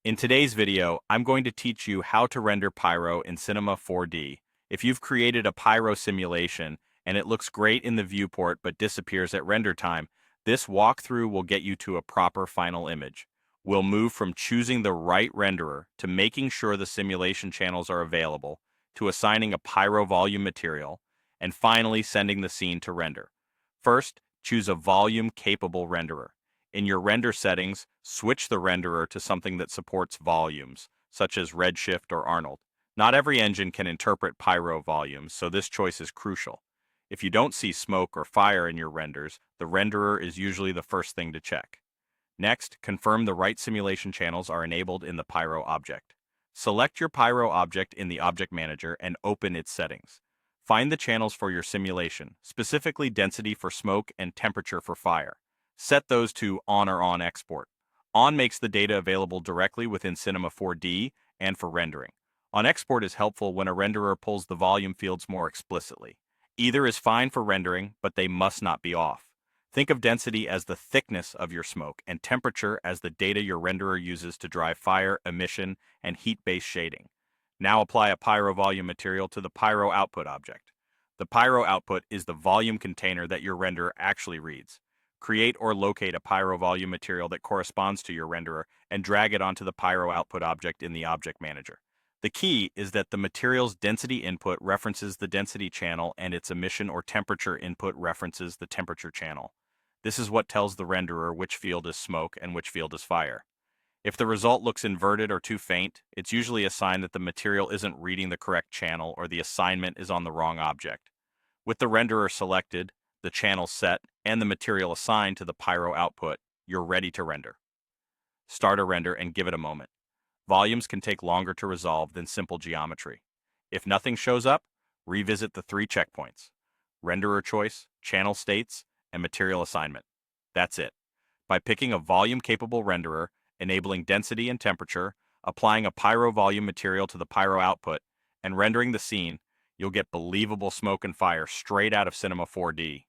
In today's video, I'm going to teach you how to render Pyro in Cinema 4D. If you've created a Pyro simulation and it looks great in the viewport but disappears at render time, this walkthrough will get you to a proper final image. We'll move from choosing the right renderer to making sure the simulation channels are available, to assigning a Pyro volume material, and finally sending the scene to render. First, choose a volume-capable renderer. In your render settings, switch the renderer to something that supports volumes, such as Redshift or Arnold. Not every engine can interpret Pyro volumes, so this choice is crucial. If you don't see smoke or fire in your renders, the renderer is usually the first thing to check. Next, confirm the right simulation channels are enabled in the Pyro object. Select your Pyro object in the Object Manager and open its settings. Find the channels for your simulation, specifically density for smoke and temperature for fire. Set those to on or on export. On makes the data available directly within Cinema 4D and for rendering. On export is helpful when a renderer pulls the volume fields more explicitly. Either is fine for rendering, but they must not be off. Think of density as the thickness of your smoke and temperature as the data your renderer uses to drive fire, emission, and heat-based shading. Now apply a Pyro volume material to the Pyro output object. The Pyro output is the volume container that your renderer actually reads. Create or locate a Pyro volume material that corresponds to your renderer and drag it onto the Pyro output object in the Object Manager. The key is that the material's density input references the density channel and its emission or temperature input references the temperature channel. This is what tells the renderer which field is smoke and which field is fire. If the result looks inverted or too faint, it's usually a sign that the material isn't reading the correct channel or the assignment is on the wrong object. With the renderer selected, the channel set, and the material assigned to the Pyro output, you're ready to render. Start a render and give it a moment. Volumes can take longer to resolve than simple geometry. If nothing shows up, revisit the 3 checkpoints: renderer choice, channel states, and material assignment. That's it. By picking a volume-capable renderer, enabling density and temperature, applying a Pyro volume material to the Pyro output, and rendering the scene, you'll get believable smoke and fire straight out of Cinema 4D.